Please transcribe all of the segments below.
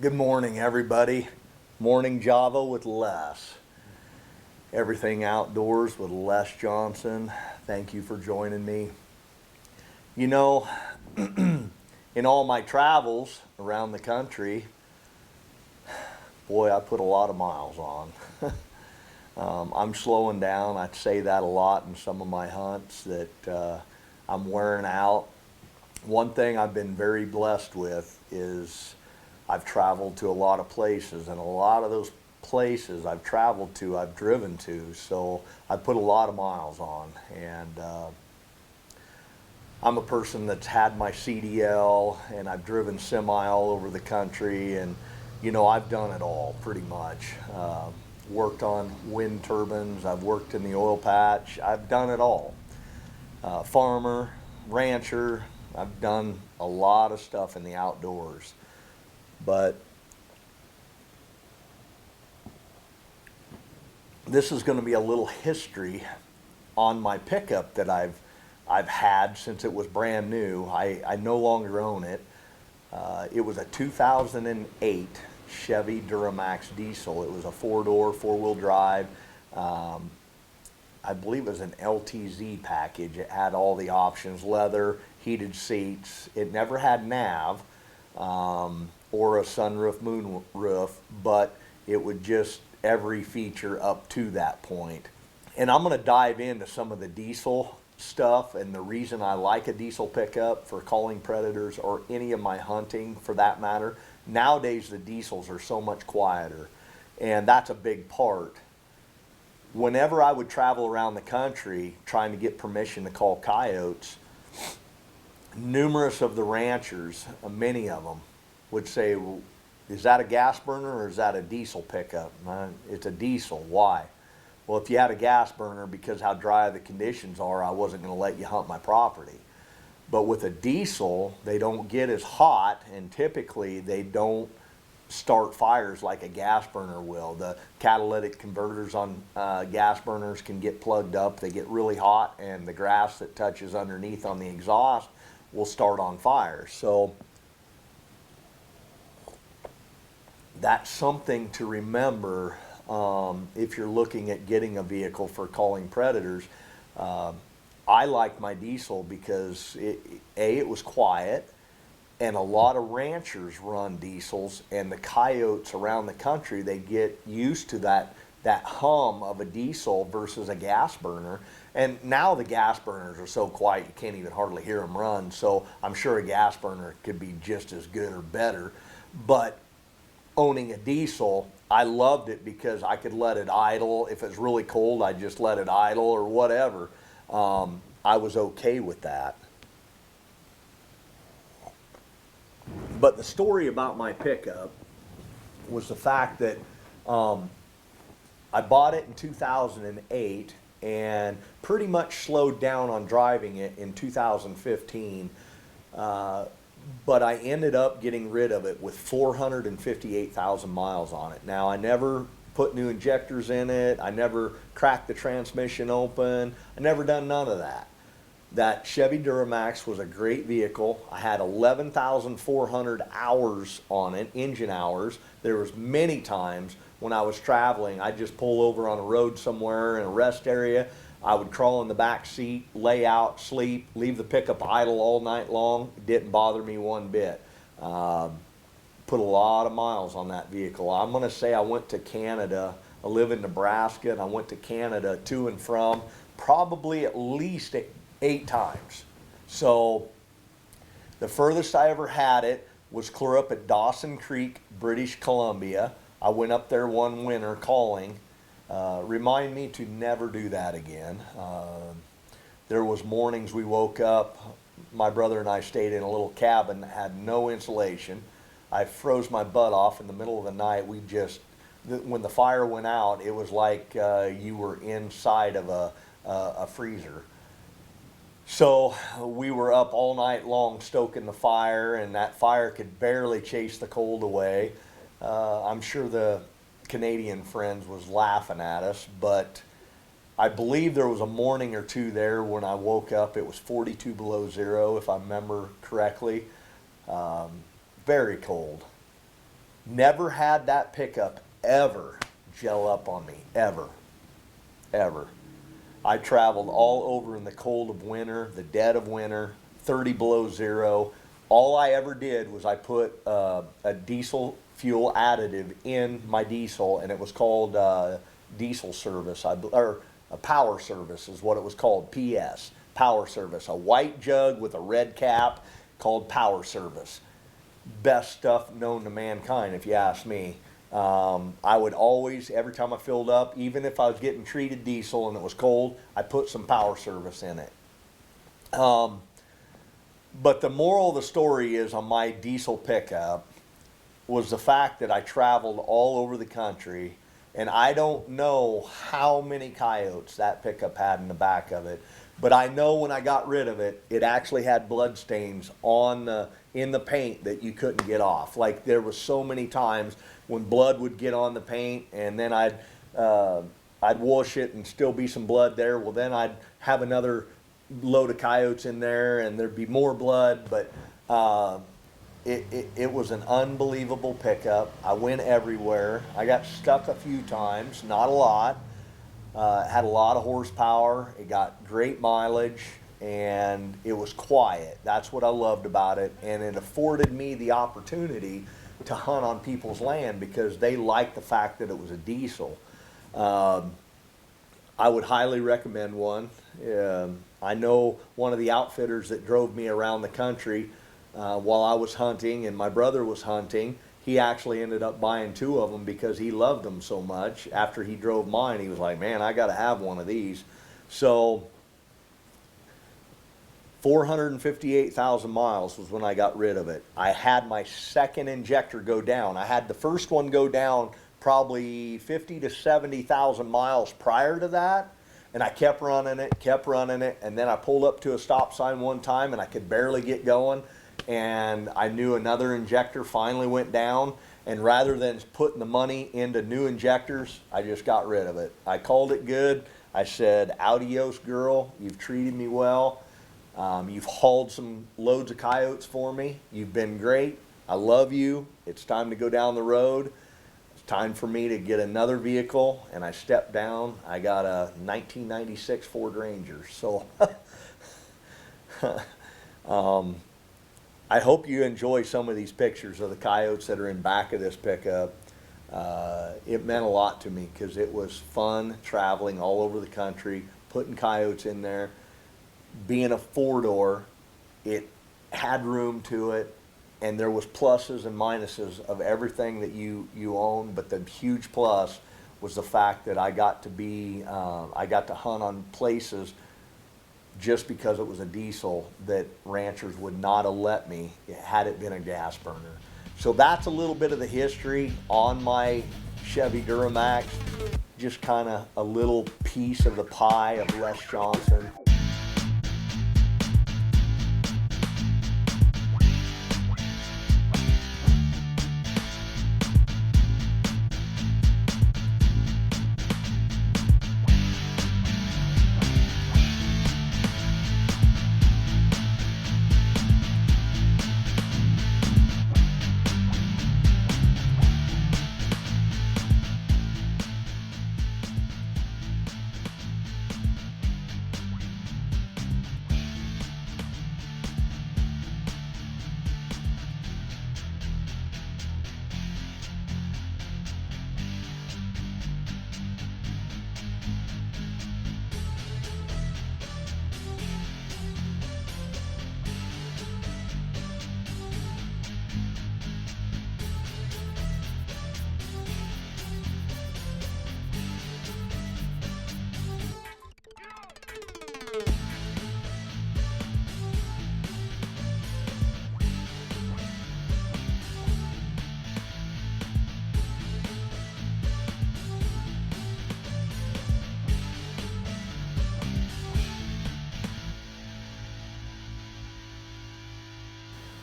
Good morning, everybody. Morning Java with Les. Everything outdoors with Les Johnson. Thank you for joining me. You know, in all my travels around the country, boy, I put a lot of miles on. I'm slowing down. I say that a lot in some of my hunts that I'm wearing out. One thing I've been very blessed with is I've traveled to a lot of places, and a lot of those places I've traveled to, I've driven to. So I put a lot of miles on, and I'm a person that's had my CDL, and I've driven semi all over the country, and I've done it all pretty much. Worked on wind turbines, I've worked in the oil patch, I've done it all. Farmer, rancher, I've done a lot of stuff in the outdoors. But this is going to be a little history on my pickup that I've had since it was brand new. I no longer own it. It was a 2008 Chevy Duramax diesel. It was a four-door, four-wheel drive. I believe it was an LTZ package. It had all the options: leather, heated seats. It never had nav or a sunroof, moonroof, but it would just every feature up to that point. And I'm going to dive into some of the diesel stuff and the reason I like a diesel pickup for calling predators or any of my hunting for that matter. Nowadays the diesels are so much quieter, and that's a big part. Whenever I would travel around the country trying to get permission to call coyotes, numerous of the ranchers, many of them, would say, well, is that a gas burner or is that a diesel pickup? It's a diesel. Why? Well, if you had a gas burner, because how dry the conditions are, I wasn't going to let you hunt my property. But with a diesel, they don't get as hot, and typically they don't start fires like a gas burner will. The catalytic converters on gas burners can get plugged up. They get really hot, and the grass that touches underneath on the exhaust will start on fire. So that's something to remember if you're looking at getting a vehicle for calling predators. I like my diesel because it was quiet, and a lot of ranchers run diesels, and the coyotes around the country, they get used to that hum of a diesel versus a gas burner. And now the gas burners are so quiet you can't even hardly hear them run. So I'm sure a gas burner could be just as good or better. But owning a diesel, I loved it because I could let it idle. If it's really cold, I just let it idle or whatever. I was okay with that. But the story about my pickup was the fact that I bought it in 2008 and pretty much slowed down on driving it in 2015. But I ended up getting rid of it with 458,000 miles on it. Now, I never put new injectors in it. I never cracked the transmission open. I never done none of that. That Chevy Duramax was a great vehicle. I had 11,400 hours on it, engine hours. There was many times when I was traveling, I'd just pull over on a road somewhere in a rest area. I would crawl in the back seat, lay out, sleep, leave the pickup idle all night long. It didn't bother me one bit. Put a lot of miles on that vehicle. I'm going to say I went to Canada. I live in Nebraska, and I went to Canada to and from probably at least 8 times. So the furthest I ever had it was clear up at Dawson Creek, British Columbia. I went up there one winter calling. Remind me to never do that again. There was mornings we woke up, my brother and I stayed in a little cabin that had no insulation. I froze my butt off in the middle of the night. When the fire went out, it was like you were inside of a freezer. So we were up all night long stoking the fire, and that fire could barely chase the cold away. I'm sure the Canadian friends was laughing at us, but I believe there was a morning or two there when I woke up. It was 42 below zero, if I remember correctly. Very cold. Never had that pickup ever gel up on me, ever, ever. I traveled all over in the cold of winter, the dead of winter, 30 below zero. All I ever did was I put a diesel fuel additive in my diesel, and it was called diesel service, or a power service is what it was called, PS, power service. A white jug with a red cap called power service. Best stuff known to mankind, if you ask me. I would always, every time I filled up, even if I was getting treated diesel and it was cold, I put some power service in it. But the moral of the story is on my diesel pickup was the fact that I traveled all over the country, and I don't know how many coyotes that pickup had in the back of it, but I know when I got rid of it, it actually had blood stains in the paint that you couldn't get off. Like, there was so many times when blood would get on the paint, and then I'd wash it and still be some blood there. Well, then I'd have another load of coyotes in there and there'd be more blood. But it was an unbelievable pickup. I went everywhere. I got stuck a few times, not a lot. Had a lot of horsepower. It got great mileage, and it was quiet. That's what I loved about it, and it afforded me the opportunity to hunt on people's land because they liked the fact that it was a diesel. I would highly recommend one. I know one of the outfitters that drove me around the country while I was hunting and my brother was hunting. He actually ended up buying 2 of them because he loved them so much. After he drove mine, he was like, man, I got to have one of these. So 458,000 miles was when I got rid of it. I had my second injector go down. I had the first one go down probably 50 to 70,000 miles prior to that, and I kept running it, and then I pulled up to a stop sign one time and I could barely get going, and I knew another injector finally went down, and rather than putting the money into new injectors, I just got rid of it. I called it good. I said, adios, girl, you've treated me well. You've hauled some loads of coyotes for me. You've been great. I love you. It's time to go down the road. It's time for me to get another vehicle. And I stepped down. I got a 1996 Ford Ranger. So I hope you enjoy some of these pictures of the coyotes that are in back of this pickup. It meant a lot to me because it was fun traveling all over the country, putting coyotes in there. Being a 4-door, it had room to it, and there was pluses and minuses of everything that you own, but the huge plus was the fact that I got to hunt on places just because it was a diesel that ranchers would not have let me had it been a gas burner. So that's a little bit of the history on my Chevy Duramax, just kind of a little piece of the pie of Les Johnson.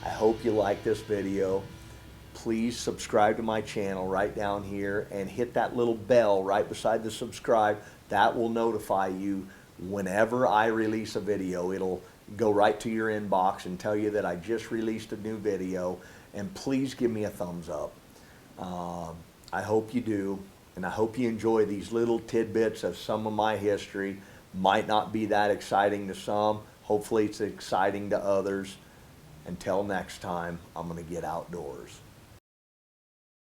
I hope you like this video. Please subscribe to my channel right down here and hit that little bell right beside the subscribe. That will notify you whenever I release a video. It'll go right to your inbox and tell you that I just released a new video. And please give me a thumbs up. I hope you do, and I hope you enjoy these little tidbits of some of my history. Might not be that exciting to some. Hopefully it's exciting to others. Until next time, I'm going to get outdoors.